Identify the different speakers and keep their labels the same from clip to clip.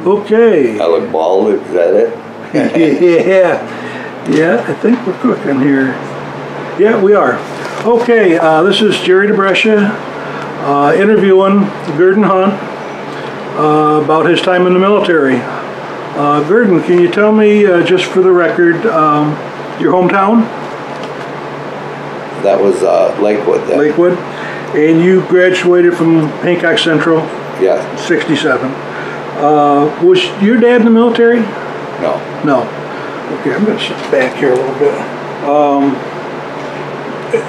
Speaker 1: Okay.
Speaker 2: I look bald, is that it?
Speaker 1: Yeah, I think we're cooking here. Yeah, we are. Okay, this is Jerry DeBrescia interviewing Gordon Hunt about his time in the military. Gordon, can you tell me, just for the record, your hometown?
Speaker 2: That was Lakewood then.
Speaker 1: Lakewood. And you graduated from Hancock Central?
Speaker 2: Yeah.
Speaker 1: 67. Was your dad in the military?
Speaker 2: No.
Speaker 1: No. Okay, I'm going to sit back here a little bit.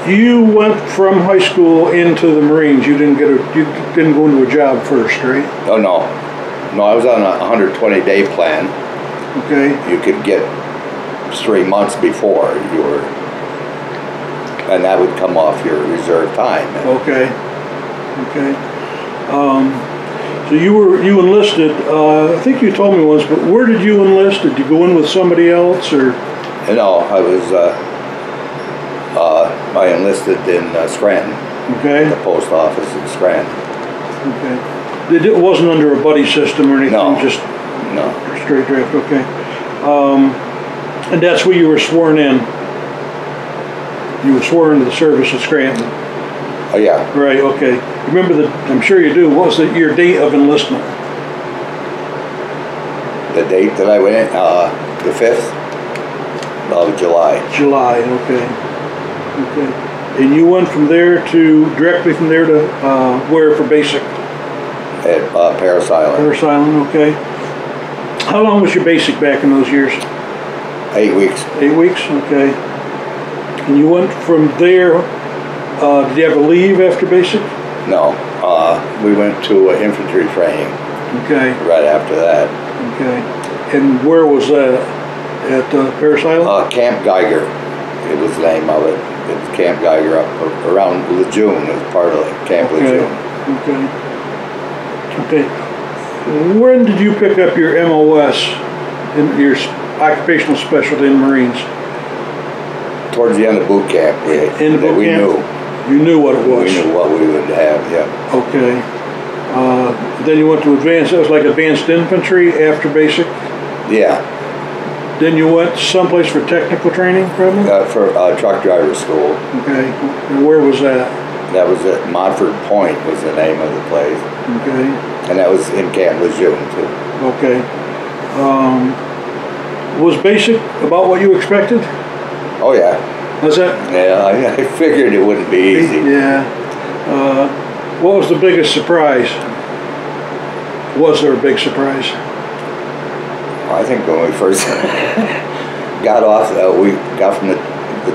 Speaker 1: You went from high school into the Marines. You didn't go into a job first, right?
Speaker 2: Oh no. No, I was on a 120-day plan.
Speaker 1: Okay.
Speaker 2: You could get 3 months before you were, and that would come off your reserve time.
Speaker 1: Okay. Okay. So you enlisted. I think you told me once, but where did you enlist? Did you go in with somebody else, or?
Speaker 2: No, I enlisted in Scranton.
Speaker 1: Okay.
Speaker 2: The post office in Scranton.
Speaker 1: Okay. It wasn't under a buddy system or anything.
Speaker 2: No.
Speaker 1: Just
Speaker 2: no.
Speaker 1: Straight draft. Okay. And that's where you were sworn in. You were sworn to the service at Scranton.
Speaker 2: Oh yeah.
Speaker 1: Right. Okay. Remember I'm sure you do. What was your date of enlistment?
Speaker 2: The date that I went in, the 5th of July.
Speaker 1: July. Okay. Okay. And you went directly from there to where for basic?
Speaker 2: At Paris Island.
Speaker 1: Paris Island. Okay. How long was your basic back in those years?
Speaker 2: 8 weeks.
Speaker 1: 8 weeks. Okay. And you went from there. Did you ever leave after basic?
Speaker 2: No. We went to infantry training.
Speaker 1: Okay.
Speaker 2: Right after that.
Speaker 1: Okay. And where was that? At Paris Island?
Speaker 2: Camp Geiger. It was the name of it. It's Camp Geiger up around Lejeune. It was part of Camp Lejeune.
Speaker 1: Okay. Okay. When did you pick up your MOS, in your occupational specialty in the Marines?
Speaker 2: Towards the end of boot camp.
Speaker 1: In the boot
Speaker 2: we
Speaker 1: camp?
Speaker 2: knew.
Speaker 1: You knew what it was?
Speaker 2: We knew what we would have, yeah.
Speaker 1: Okay. Then you went to advanced, that was like advanced infantry after basic?
Speaker 2: Yeah.
Speaker 1: Then you went someplace for technical training, probably?
Speaker 2: For truck driver school.
Speaker 1: Okay. And where was that?
Speaker 2: That was at Montford Point was the name of the place.
Speaker 1: Okay.
Speaker 2: And that was in Camp Lejeune too.
Speaker 1: Okay. Was basic about what you expected?
Speaker 2: Oh yeah.
Speaker 1: Was that?
Speaker 2: Yeah, I figured it wouldn't be easy.
Speaker 1: Yeah. What was the biggest surprise? Was there a big surprise?
Speaker 2: I think when we first got off, we got from the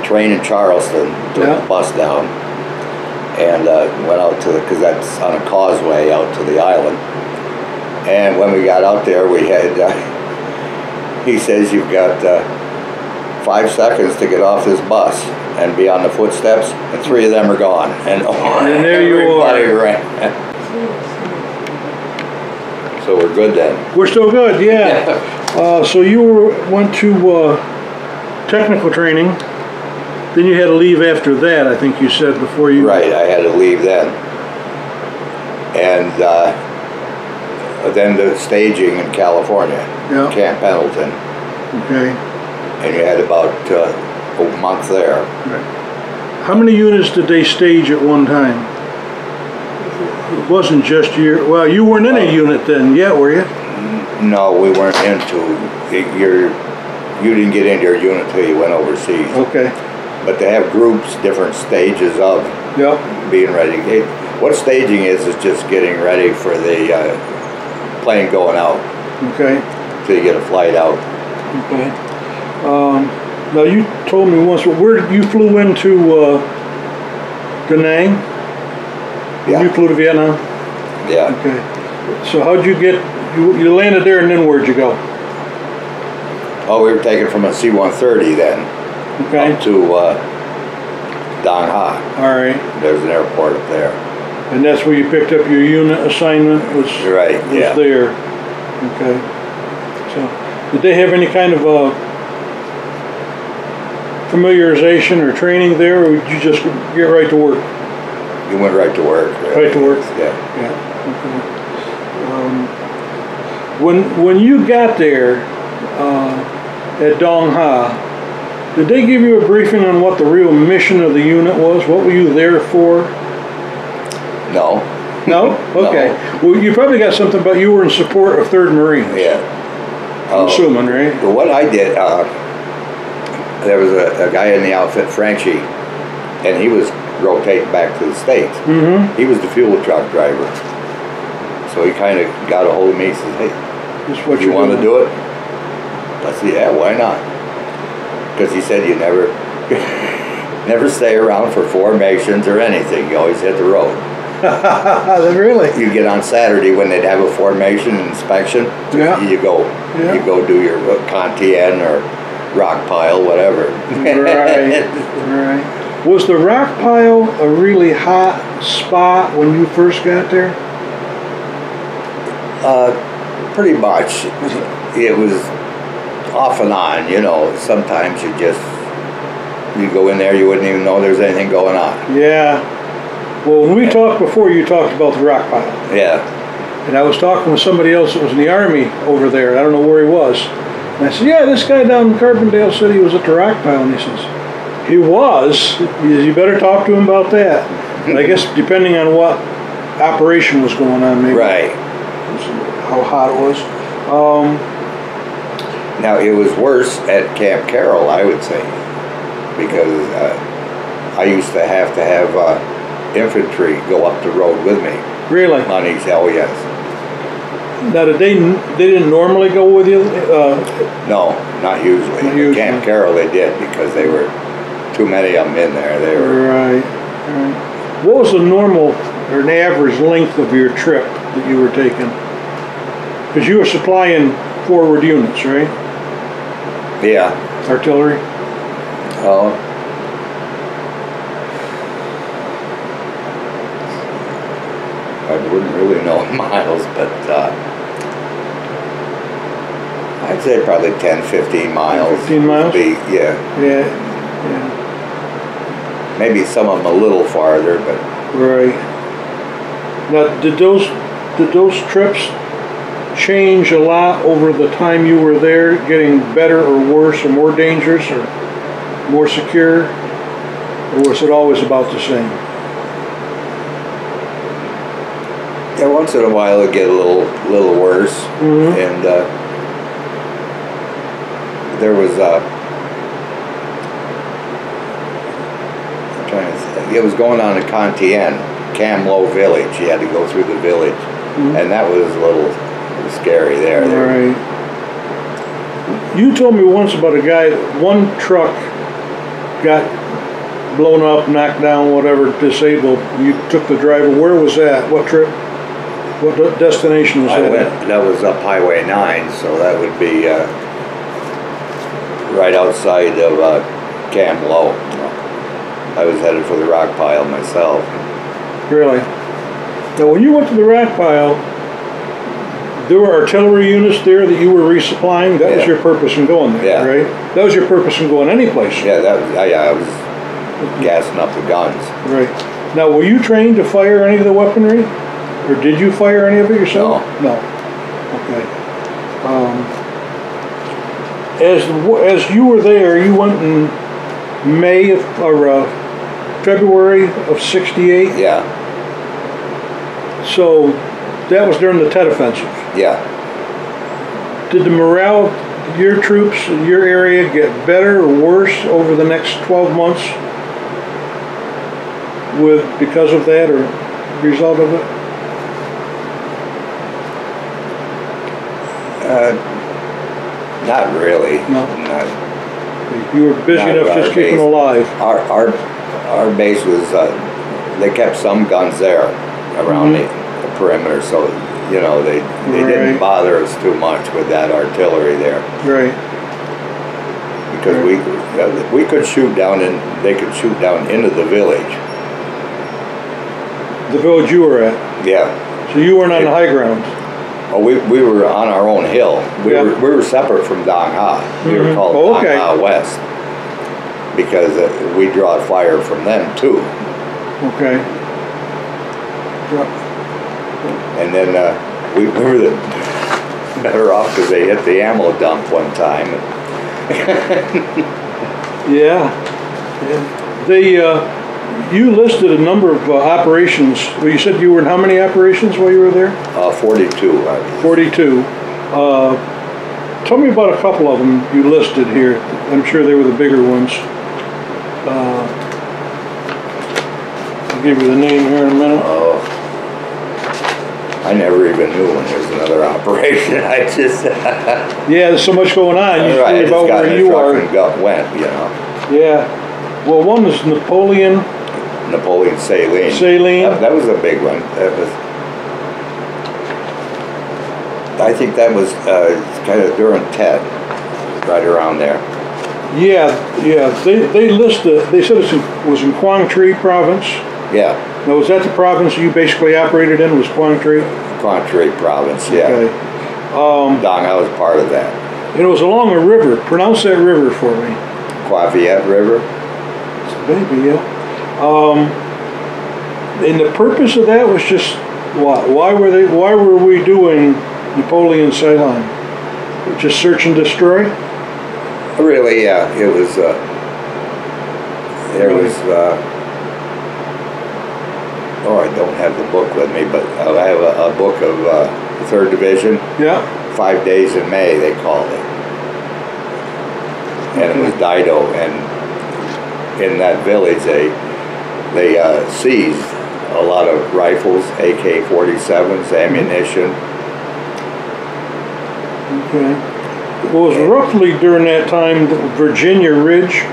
Speaker 2: train in Charleston, took the bus down, and went out to because that's on a causeway out to the island. And when we got out there, we had, he says, you've got 5 seconds to get off this bus and be on the footsteps, and 3 of them are gone. And
Speaker 1: there you are.
Speaker 2: Ran. So we're good then.
Speaker 1: We're still good, yeah. So you went to technical training, then you had to leave after that, I think you said before you...
Speaker 2: Right, I had to leave then. And then the staging in California, Camp Pendleton.
Speaker 1: Okay.
Speaker 2: And you had about a month there.
Speaker 1: Right. How many units did they stage at one time? It wasn't just well, you weren't in a unit then yet, were you?
Speaker 2: No, we weren't you didn't get into your unit till you went overseas.
Speaker 1: Okay.
Speaker 2: But they have groups, different stages of being ready. What staging is just getting ready for the plane going out.
Speaker 1: Okay.
Speaker 2: Till you get a flight out.
Speaker 1: Okay. Now you told me once, where you flew into Da Nang?
Speaker 2: Yeah.
Speaker 1: You flew to Vietnam?
Speaker 2: Yeah.
Speaker 1: Okay. So how'd you get, you landed there and then where'd you go?
Speaker 2: Oh, we were taken from a C-130 then.
Speaker 1: Okay.
Speaker 2: Up to Dong Ha.
Speaker 1: All right.
Speaker 2: There's an airport up there.
Speaker 1: And that's where you picked up your unit assignment was
Speaker 2: right, yeah.
Speaker 1: There. Okay. So did they have any kind of familiarization or training there, or did you just get right to work?
Speaker 2: You went right to work.
Speaker 1: Right to work?
Speaker 2: Yeah.
Speaker 1: Yeah. Okay. When you got there at Dong Ha, did they give you a briefing on what the real mission of the unit was? What were you there for?
Speaker 2: No.
Speaker 1: No? Okay.
Speaker 2: No.
Speaker 1: Well, you probably got something about you were in support of 3rd Marines.
Speaker 2: Yeah.
Speaker 1: I'm assuming, right?
Speaker 2: But what I did, there was a guy in the outfit, Frenchie, and he was rotating back to the States.
Speaker 1: Mm-hmm.
Speaker 2: He was the fuel truck driver. So he kind of got a hold of me and says, hey,
Speaker 1: Just what
Speaker 2: you want to do it? I said, yeah, why not? Because he said you never stay around for formations or anything. You always hit the road.
Speaker 1: Really?
Speaker 2: You get on Saturday when they'd have a formation inspection.
Speaker 1: Yeah.
Speaker 2: You go do your Contian or rock pile, whatever.
Speaker 1: Right. Right. Was the rock pile a really hot spot when you first got there?
Speaker 2: Pretty much. It was off and on, you know. Sometimes you go in there, you wouldn't even know there's anything going on.
Speaker 1: Yeah. Well, when we talked before, you talked about the rock pile.
Speaker 2: Yeah.
Speaker 1: And I was talking with somebody else that was in the Army over there. I don't know where he was. And I said, yeah, this guy down in Carbondale said he was at the rock pile. And he says, he was. He says, you better talk to him about that. And I guess depending on what operation was going on, maybe.
Speaker 2: Right.
Speaker 1: How hot it was.
Speaker 2: Now, it was worse at Camp Carroll, I would say, because I used to have infantry go up the road with me.
Speaker 1: Really?
Speaker 2: On these LES.
Speaker 1: Now, they didn't normally go with you?
Speaker 2: No, not usually.
Speaker 1: Not usually.
Speaker 2: Camp Carroll they did because they were too many of them in there. They were
Speaker 1: right. What was the normal or an average length of your trip that you were taking? Because you were supplying forward units, right?
Speaker 2: Yeah.
Speaker 1: Artillery?
Speaker 2: I wouldn't really know miles, but I'd say probably 10, 15 miles.
Speaker 1: 15 miles?
Speaker 2: Yeah.
Speaker 1: Yeah.
Speaker 2: Maybe some of them a little farther, but...
Speaker 1: Right. Now, did those trips change a lot over the time you were there, getting better or worse or more dangerous or more secure? Or was it always about the same?
Speaker 2: Yeah, once in a while it'd get a little worse.
Speaker 1: Mm-hmm.
Speaker 2: And there was I'm trying to think. It was going on in Contian, Camlo Village. You had to go through the village. Mm-hmm. And that was a little scary there.
Speaker 1: Right. You told me once about a guy, one truck got blown up, knocked down, whatever, disabled. You took the driver. Where was that? What trip? What destination was that?
Speaker 2: That was up Highway 9, so that would be right outside of Cam Low. I was headed for the rock pile myself.
Speaker 1: Really? Now, when you went to the rock pile, there were artillery units there that you were resupplying. That was your purpose in going there, right? That was your purpose in going any place.
Speaker 2: Yeah, I was gassing up the guns.
Speaker 1: Right. Now, were you trained to fire any of the weaponry? Or did you fire any of it yourself?
Speaker 2: No.
Speaker 1: No. Okay. As you were there, you went in May of, or February of '68?
Speaker 2: Yeah.
Speaker 1: So that was during the Tet Offensive?
Speaker 2: Yeah.
Speaker 1: Did the morale of your troops in your area get better or worse over the next 12 months because of that or result of it?
Speaker 2: Not really.
Speaker 1: No. You were busy enough just keeping alive.
Speaker 2: Our base was. They kept some guns there around the perimeter, so you know they didn't bother us too much with that artillery there.
Speaker 1: Right.
Speaker 2: Because we could shoot down and they could shoot down into the village.
Speaker 1: The village you were at.
Speaker 2: Yeah.
Speaker 1: So you weren't on the high ground.
Speaker 2: Oh, we were on our own hill. We were separate from Dong Ha. We were called Dong Ha West because we draw fire from them too.
Speaker 1: Okay.
Speaker 2: And then we were better off because they hit the ammo dump one time.
Speaker 1: Yeah. They, you listed a number of operations. Well, you said you were in how many operations while you were there?
Speaker 2: 42.
Speaker 1: 42. Tell me about a couple of them you listed here. I'm sure they were the bigger ones. I'll give you the name here in a minute.
Speaker 2: I never even knew when there was another operation. I just
Speaker 1: yeah, there's so much going on. You just
Speaker 2: right,
Speaker 1: worry about where you are.
Speaker 2: And went, you know.
Speaker 1: Yeah. Well, one was Napoleon
Speaker 2: Saline.
Speaker 1: Saline.
Speaker 2: That was a big one. That was. I think that was kind of during Ted, right around there.
Speaker 1: Yeah, yeah. They listed. They said it was in Quang Tri province.
Speaker 2: Yeah.
Speaker 1: Now, was that the province you basically operated in? Was Quang Tri?
Speaker 2: Quang Tri province. Yeah.
Speaker 1: Okay.
Speaker 2: Dong, I was part of that.
Speaker 1: It was along a river. Pronounce that river for me.
Speaker 2: Quaviet River.
Speaker 1: Maybe, yeah. And the purpose of that was just what? Why were we doing Napoleon Saline? Just search and destroy?
Speaker 2: Really, yeah. It was. There was. Oh, I don't have the book with me, but I have a book of 3rd Division.
Speaker 1: Yeah.
Speaker 2: 5 Days in May, they called it. And it was Dido, and in that village they seized a lot of rifles, AK-47s, ammunition.
Speaker 1: Okay. Well, it was roughly during that time that Virginia Ridge.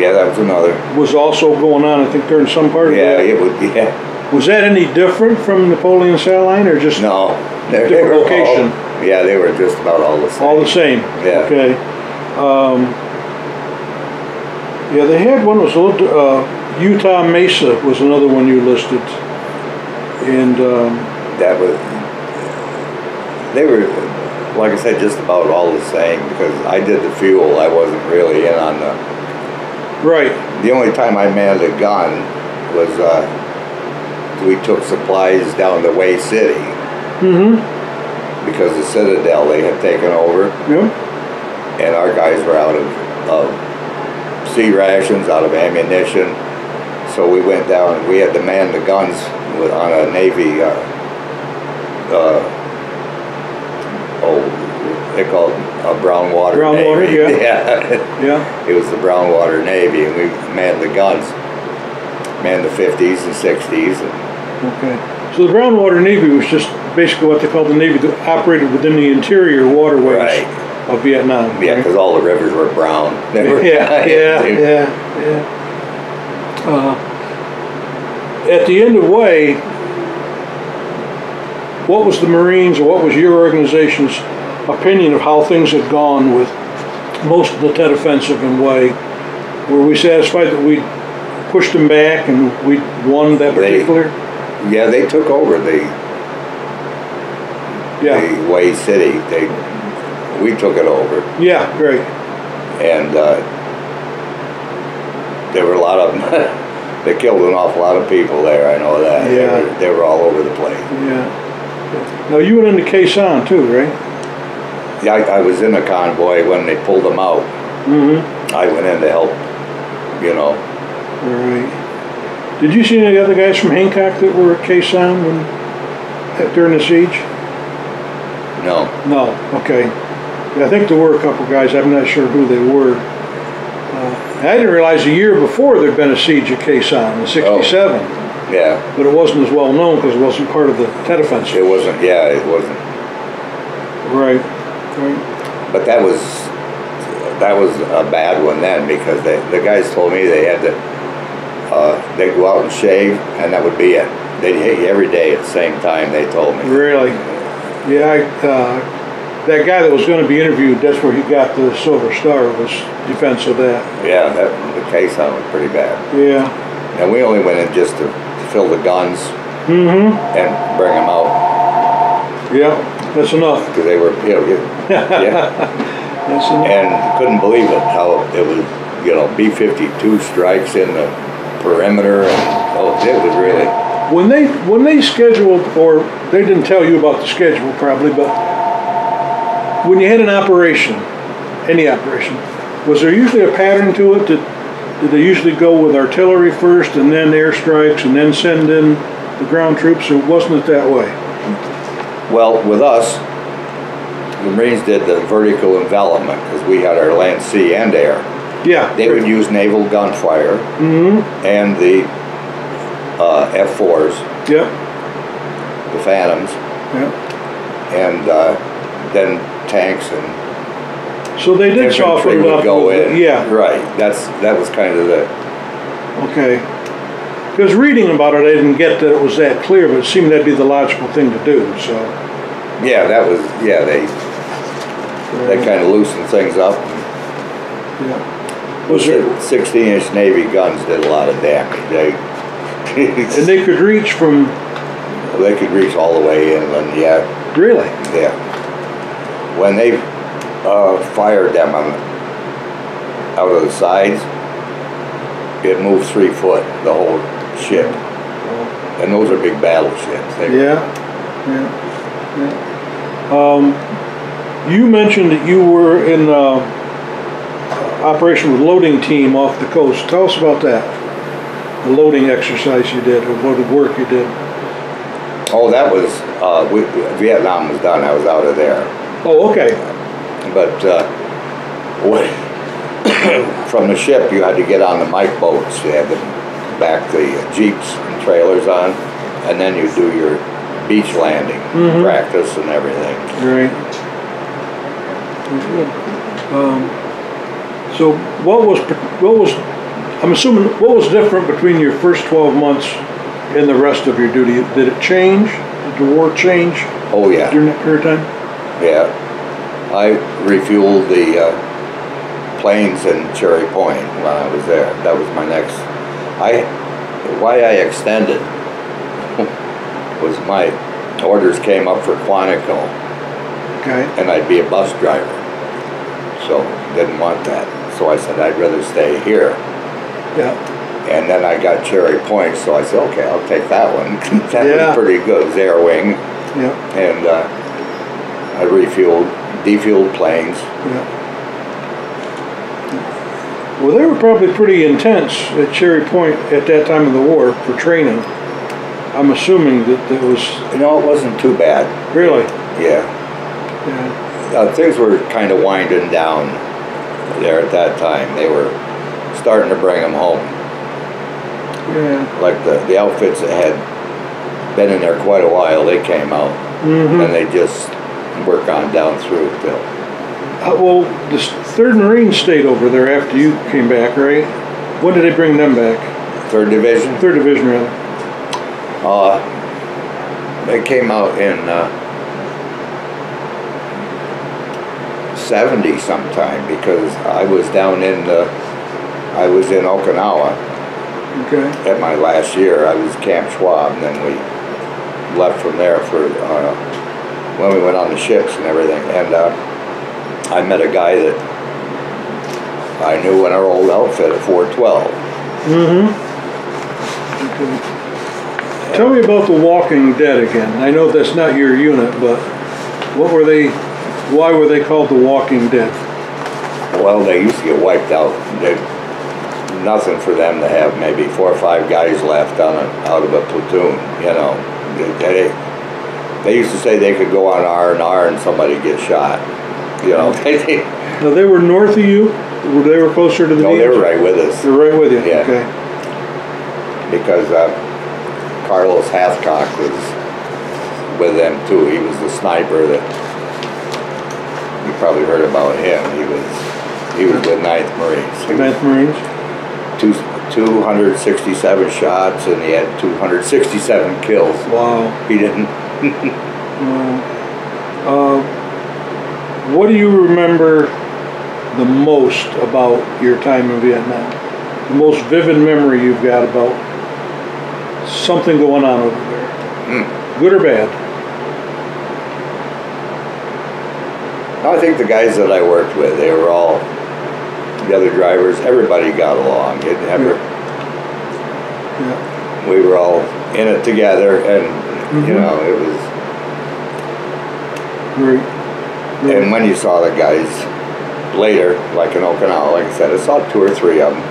Speaker 2: Yeah, that was another.
Speaker 1: Was also going on, I think, during some part of that.
Speaker 2: Yeah, it would. Yeah.
Speaker 1: Was that any different from Napoleon Saline, or just
Speaker 2: no?
Speaker 1: Different location.
Speaker 2: Yeah, they were just about all the same.
Speaker 1: All the same.
Speaker 2: Yeah.
Speaker 1: Okay. Yeah, they had one that was a little. Utah Mesa was another one you listed, and
Speaker 2: that was. They were, like I said, just about all the same because I did the fuel. I wasn't really in on the.
Speaker 1: Right.
Speaker 2: The only time I manned a gun was we took supplies down to Way City. Mm-hmm. Because the Citadel they had taken over.
Speaker 1: Yep.
Speaker 2: And our guys were out of sea rations, out of ammunition. So we went down and we had to man the guns on a Navy, they called a brown water Navy.
Speaker 1: Yeah.
Speaker 2: Yeah. It was the brown water Navy, and we manned the guns, manned the 50s and 60s.
Speaker 1: Okay. So the brown water Navy was just basically what they called the Navy that operated within the interior waterways of Vietnam.
Speaker 2: Yeah, because all the rivers were brown.
Speaker 1: Yeah. At the end of Way, what was the Marines, or what was your organization's opinion of how things had gone with most of the Tet Offensive in Way? Were we satisfied that we pushed them back and we won that particular?
Speaker 2: Yeah, they took over the Way City. We took it over.
Speaker 1: Yeah, great.
Speaker 2: And there were a lot of them. They killed an awful lot of people there, I know that.
Speaker 1: Yeah.
Speaker 2: They were all over the place.
Speaker 1: Yeah. Now you went into Quezon too, right?
Speaker 2: Yeah, I was in a convoy when they pulled them out.
Speaker 1: Mm-hmm.
Speaker 2: I went in to help, you know.
Speaker 1: All right. Did you see any other guys from Hancock that were at Quezon during the siege?
Speaker 2: No.
Speaker 1: No, okay. Yeah, I think there were a couple guys. I'm not sure who they were. I didn't realize a year before there'd been a siege at Quezon in '67.
Speaker 2: Oh. Yeah.
Speaker 1: But it wasn't as well known because it wasn't part of the Tet Offensive.
Speaker 2: It wasn't, yeah, it wasn't.
Speaker 1: Right.
Speaker 2: But that was a bad one then because the guys told me they had to, they'd go out and shave and that would be it. They'd hit you every day at the same time, they told me.
Speaker 1: Really? Yeah, that guy that was going to be interviewed, that's where he got the Silver Star, was defense of that.
Speaker 2: Yeah, the case on was pretty bad.
Speaker 1: Yeah.
Speaker 2: And we only went in just to fill the guns
Speaker 1: and
Speaker 2: bring them out.
Speaker 1: Yeah, that's enough.
Speaker 2: Because they were, you know, yeah.
Speaker 1: That's enough.
Speaker 2: And couldn't believe it, how it was, you know, B-52 strikes in the perimeter. And, it was really... When
Speaker 1: they scheduled, or they didn't tell you about the schedule probably, but when you had an operation, any operation, was there usually a pattern to it? Did they usually go with artillery first and then airstrikes and then send in the ground troops, or wasn't it that way?
Speaker 2: Well, with us, the Marines did the vertical envelopment because we had our land, sea, and air.
Speaker 1: Yeah.
Speaker 2: They would use naval gunfire and the F-4s,
Speaker 1: Yep.
Speaker 2: the Phantoms,
Speaker 1: Yep.
Speaker 2: and then tanks and.
Speaker 1: So they did soften it up.
Speaker 2: Go in.
Speaker 1: Yeah.
Speaker 2: Right. That was kind of the.
Speaker 1: Okay. Because reading about it, I didn't get that it was that clear, but it seemed that'd be the logical thing to do. So.
Speaker 2: Yeah, that was. Yeah, they kind of loosened things up.
Speaker 1: Yeah. Was
Speaker 2: the 16-inch Navy guns did a lot of damage.
Speaker 1: And they could reach from.
Speaker 2: They could reach all the way inland. Yeah.
Speaker 1: Really?
Speaker 2: Yeah. When they fired them out of the sides, it moved 3 foot, the whole ship. And those are big battleships.
Speaker 1: Yeah. You mentioned that you were in operation with loading team off the coast. Tell us about that. The loading exercise you did, or what work you did.
Speaker 2: Oh, that was, Vietnam was done. I was out of there.
Speaker 1: Oh, okay.
Speaker 2: But from the ship, you had to get on the mike boats. You had to back the jeeps and trailers on, and then you do your beach landing practice and everything.
Speaker 1: Right. So what was? I'm assuming what was different between your first 12 months and the rest of your duty? Did it change? Did the war change?
Speaker 2: Oh yeah.
Speaker 1: During that period of time?
Speaker 2: Yeah. I refueled the planes in Cherry Point when I was there. That was my next. Why I extended was my orders came up for Quantico.
Speaker 1: Okay.
Speaker 2: And I'd be a bus driver. So didn't want that. So I said I'd rather stay here.
Speaker 1: Yeah.
Speaker 2: And then I got Cherry Point, so I said, okay, I'll take that one. That was pretty good. It was air wing.
Speaker 1: Yeah.
Speaker 2: And I defueled planes.
Speaker 1: Yeah. Well, they were probably pretty intense at Cherry Point at that time of the war for training. I'm assuming that it was...
Speaker 2: You know, it wasn't too bad.
Speaker 1: Really?
Speaker 2: Yeah. Things were kind of winding down there at that time. They were starting to bring them home.
Speaker 1: Yeah.
Speaker 2: Like the outfits that had been in there quite a while, they came out. And they just work on down through till.
Speaker 1: Well, the 3rd Marines stayed over there after you came back, right? When did they bring them back?
Speaker 2: 3rd Division?
Speaker 1: 3rd Division, rather.
Speaker 2: They came out in 70 sometime because I was down in I was in Okinawa.
Speaker 1: Okay.
Speaker 2: At my last year. I was Camp Schwab, and then we left from there for when we went on the ships and everything. And I met a guy that I knew in our old outfit at 412.
Speaker 1: Okay. Tell me about the Walking Dead again. I know that's not your unit, but what were they? Why were they called the Walking Dead?
Speaker 2: Well, they used to get wiped out. Nothing for them to have maybe 4 or 5 guys left out of a platoon. You know, they used to say they could go on R&R and somebody get shot. You know,
Speaker 1: Now they were north of you. They were closer to the.
Speaker 2: No, they were right with us.
Speaker 1: They're right with you.
Speaker 2: Yeah.
Speaker 1: Okay.
Speaker 2: Because Carlos Hancock was with them too. He was the sniper that you probably heard about him. He was with 9th Marines.
Speaker 1: 9th Marines.
Speaker 2: 267 shots, and he had 267 kills.
Speaker 1: Wow.
Speaker 2: He didn't.
Speaker 1: What do you remember the most about your time in Vietnam? The most vivid memory you've got about something going on over there? Good or bad?
Speaker 2: I think the guys that I worked with, they were all, the other drivers, everybody got along. It never, we were all in it together, and you know, it was.
Speaker 1: Great.
Speaker 2: And when you saw the guys later, like in Okinawa, like I said, I saw 2 or 3 of them.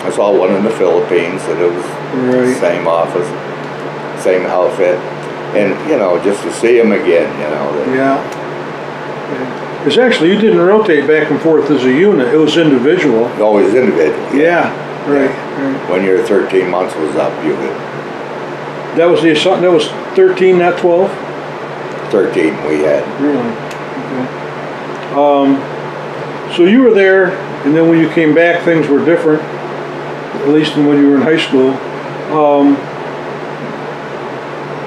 Speaker 2: I saw one in the Philippines, and it was the same office, same outfit. And, you know, just to see them again, you know.
Speaker 1: Yeah. Because actually you didn't rotate back and forth as a unit, it was individual.
Speaker 2: Always individual.
Speaker 1: Yeah, right.
Speaker 2: When your 13 months was up, you could.
Speaker 1: That was 13, not 12?
Speaker 2: 13 we had.
Speaker 1: Really? Okay. So you were there, and then when you came back, things were different, at least than when you were in high school.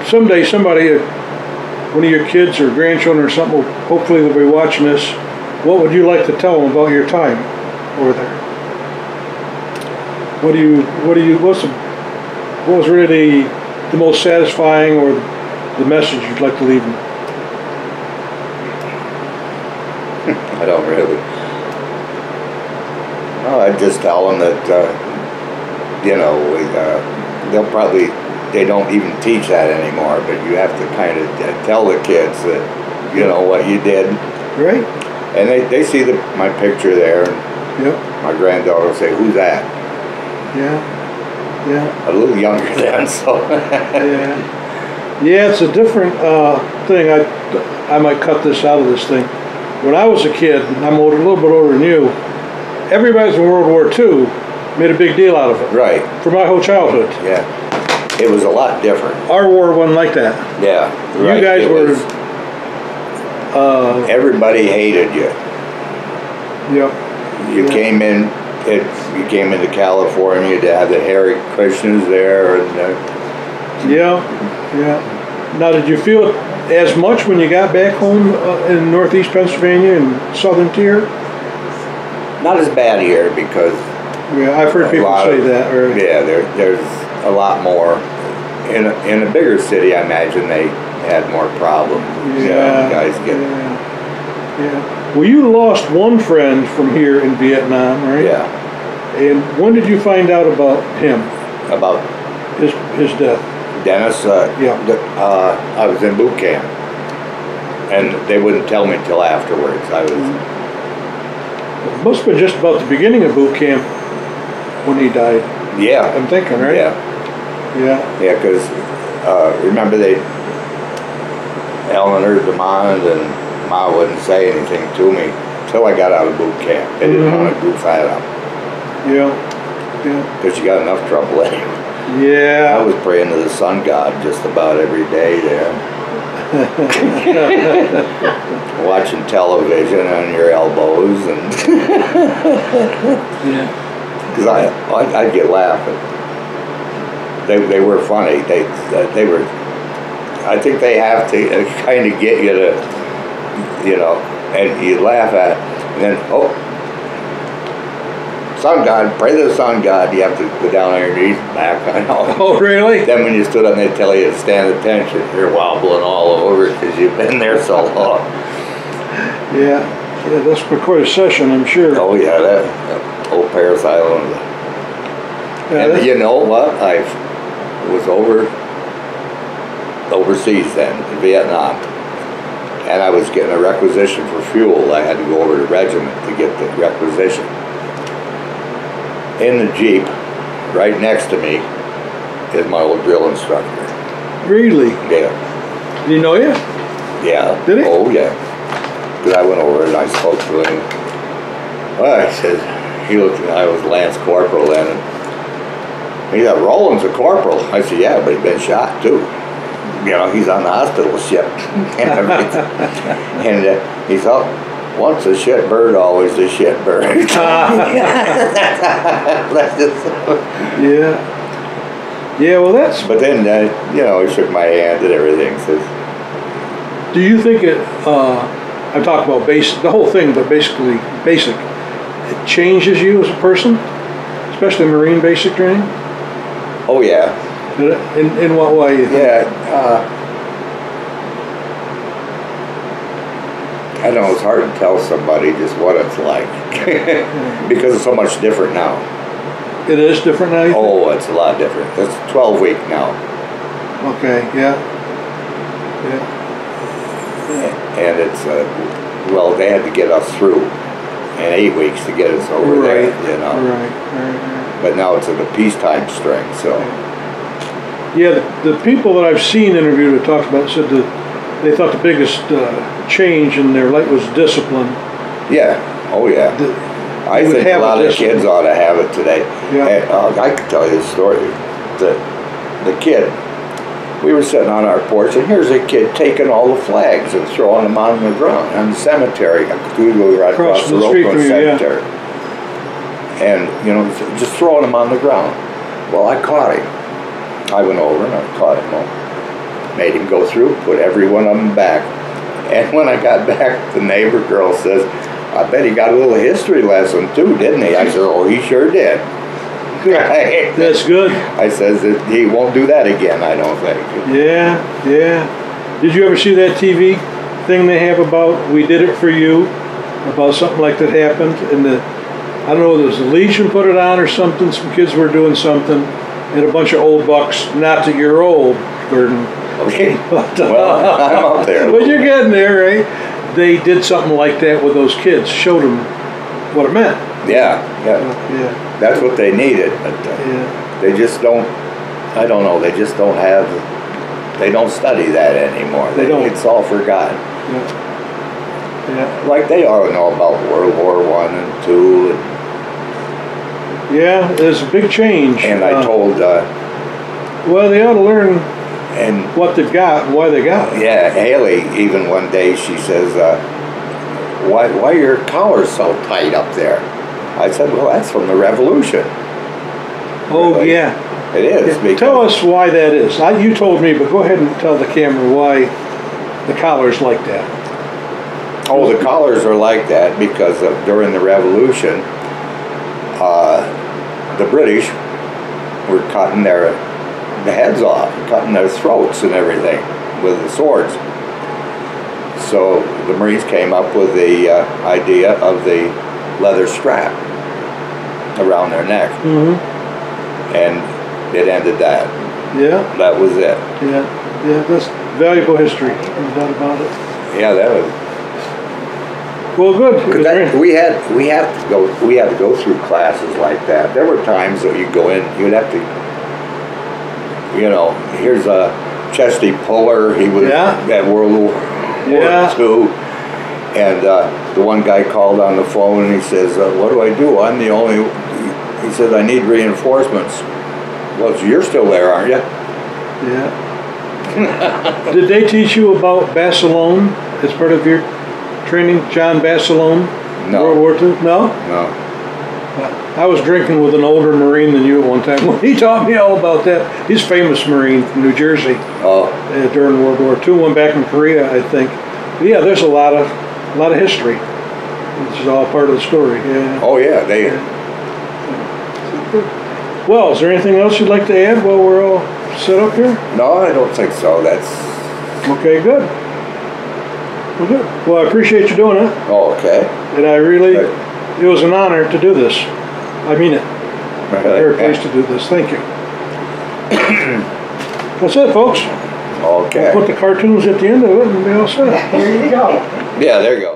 Speaker 1: Someday somebody, one of your kids or grandchildren or something, hopefully they'll be watching this, what would you like to tell them about your time over there? What was really the most satisfying or the message you'd like to leave them?
Speaker 2: I don't really. No, I'd just tell them that, you know, they don't even teach that anymore, but you have to kind of tell the kids that, you know, what you did.
Speaker 1: Right.
Speaker 2: And they see my picture there.
Speaker 1: Yep.
Speaker 2: My granddaughter will say, "Who's that?"
Speaker 1: Yeah. Yeah.
Speaker 2: A little younger then, so.
Speaker 1: Yeah. Yeah, it's a different thing. I might cut this out of this thing. When I was a kid, and I'm a little bit older than you, everybody's in World War II made a big deal out of it.
Speaker 2: Right.
Speaker 1: For my whole childhood.
Speaker 2: Yeah. It was a lot different.
Speaker 1: Our war wasn't like that.
Speaker 2: Yeah.
Speaker 1: Right. You guys were.
Speaker 2: Everybody hated you.
Speaker 1: Yep.
Speaker 2: You came in. You came into California to have the Hare Krishnas there, and.
Speaker 1: Yeah. Yeah. Now, did you feel it as much when you got back home in Northeast Pennsylvania and Southern Tier?
Speaker 2: Not as bad here because.
Speaker 1: Yeah, I've heard people say that. Or,
Speaker 2: yeah, there's a lot more. In a bigger city, I imagine they had more problems.
Speaker 1: Yeah,
Speaker 2: you know, guys get.
Speaker 1: Yeah. Well, you lost one friend from here in Vietnam, right?
Speaker 2: Yeah.
Speaker 1: And when did you find out about him?
Speaker 2: About
Speaker 1: his death?
Speaker 2: Dennis.
Speaker 1: Yeah.
Speaker 2: I was in boot camp, and they wouldn't tell me until afterwards. I was.
Speaker 1: It must have been just about the beginning of boot camp when he died.
Speaker 2: Yeah.
Speaker 1: I'm thinking, right?
Speaker 2: Yeah.
Speaker 1: Yeah.
Speaker 2: Yeah, because remember Eleanor, Demond, and Ma wouldn't say anything to me until I got out of boot camp. They didn't want to goof that up.
Speaker 1: Yeah. Yeah.
Speaker 2: Because you got enough trouble anyway.
Speaker 1: Yeah.
Speaker 2: I was praying to the sun god just about every day there. Watching television on your elbows and.
Speaker 1: Yeah.
Speaker 2: Because I'd get laughing. They were funny. They were. I think they have to kind of get you to, you know, and you laugh at, and then sun god, pray to the sun god. You have to go down on your knees and back. I know.
Speaker 1: Oh, really?
Speaker 2: Then when you stood up, they tell you to stand attention. You're wobbling all over because you've been there so long.
Speaker 1: Yeah. Yeah, that's quite a session, I'm sure.
Speaker 2: Oh yeah, that old Paris Island.
Speaker 1: Yeah,
Speaker 2: and you know what? I was overseas then in Vietnam, and I was getting a requisition for fuel. I had to go over to the regiment to get the requisition. In the Jeep, right next to me, is my old drill instructor.
Speaker 1: Really?
Speaker 2: Yeah.
Speaker 1: Did he know you?
Speaker 2: Yeah.
Speaker 1: Did he?
Speaker 2: Oh yeah. Because I went over and I spoke to him. Well, I said, he looked at me, I was Lance Corporal then, and he said, "Roland's a corporal." I said, "Yeah, but he's been shot too. You know, he's on the hospital ship." And everything. And he thought, once a shit bird, always a shit bird. That's just,
Speaker 1: yeah. Yeah, well that's...
Speaker 2: But then, you know, he shook my hand and everything. Says,
Speaker 1: do you think it, I'm talking about basic, the whole thing, but basically basic, it changes you as a person? Especially Marine basic training?
Speaker 2: oh yeah.
Speaker 1: Did it? In what way?
Speaker 2: Yeah. I know it's hard to tell somebody just what it's like because it's so much different now.
Speaker 1: It is different now?
Speaker 2: Oh, it's a lot different. It's 12-week now.
Speaker 1: Okay, yeah. Yeah.
Speaker 2: And it's well, they had to get us through in 8 weeks to get us over there, you know.
Speaker 1: Right.
Speaker 2: But now it's in the peacetime string, so.
Speaker 1: Yeah, the people that I've seen interviewed who talked about it said that they thought the biggest change in their life was discipline.
Speaker 2: Yeah, oh yeah. I think a lot of kids ought to have it today.
Speaker 1: Yeah.
Speaker 2: And, I could tell you a story. The kid, we were sitting on our porch, and here's a kid taking all the flags and throwing them on the ground in the cemetery. We go right across the road from the cemetery. And, you know, just throwing them on the ground. Well, I caught him. I went over and I caught him. Made him go through, put every one of them back. And when I got back, the neighbor girl says, I bet he got a little history lesson too, didn't he? I said, oh, he sure did.
Speaker 1: That's good.
Speaker 2: I says that he won't do that again, I don't think.
Speaker 1: Yeah. Did you ever see that TV thing they have about We Did It For You? About something like that happened? And I don't know whether it was the Legion put it on or something. Some kids were doing something. And a bunch of old bucks, not that you're old, Gordon.
Speaker 2: Okay. Well, I'm up there.
Speaker 1: But you're getting there, right? They did something like that with those kids. Showed them what it meant.
Speaker 2: Yeah. That's what they needed. But they just don't, I don't know, they just don't have, they don't study that anymore.
Speaker 1: They don't.
Speaker 2: It's all forgotten.
Speaker 1: Yeah.
Speaker 2: Like they ought to know about World War I and II.
Speaker 1: Yeah, there's a big change.
Speaker 2: And I told...
Speaker 1: well, they ought to learn
Speaker 2: and
Speaker 1: what they've got and why they got it.
Speaker 2: Yeah, Haley, even one day, she says, why are your collars so tight up there? I said, well, that's from the Revolution.
Speaker 1: Oh,
Speaker 2: really.
Speaker 1: Yeah.
Speaker 2: It is.
Speaker 1: Yeah. Tell us why that is. You told me, but go ahead and tell the camera why the collar's like that.
Speaker 2: Oh, the collars are like that because during the Revolution, the British were cutting their heads off, cutting their throats and everything with the swords. So the Marines came up with the idea of the leather strap around their neck. And it ended that. Yeah. That was it.
Speaker 1: Yeah, that's valuable history. No doubt about it.
Speaker 2: Yeah, that was.
Speaker 1: Well, good.
Speaker 2: We had to go through classes like that. There were times that you'd go in, you'd have to, you know, here's a Chesty Puller. He was at World War II. And the one guy called on the phone and he says, what do I do? I'm the only, he says, I need reinforcements. Well, so you're still there, aren't you?
Speaker 1: Yeah. Did they teach you about Basilone as part of your training, John Basilone?
Speaker 2: No.
Speaker 1: World War II? No?
Speaker 2: No.
Speaker 1: I was drinking with an older Marine than you at one time. He taught me all about that. He's a famous Marine from New Jersey.
Speaker 2: Oh.
Speaker 1: During World War II, went back in Korea, I think. But yeah, there's a lot of history. This is all part of the story. Yeah.
Speaker 2: Oh yeah, they.
Speaker 1: Well, is there anything else you'd like to add while we're all set up here?
Speaker 2: No, I don't think so. That's
Speaker 1: okay. Good. Well, good. Well, I appreciate you doing it.
Speaker 2: Oh, okay.
Speaker 1: And I really, it was an honor to do this. I mean it. Very pleased to do this. Thank you. That's it, folks.
Speaker 2: Okay.
Speaker 1: I'll put the cartoons at the end of it and be all set.
Speaker 3: Here you go.
Speaker 2: Yeah, there you go.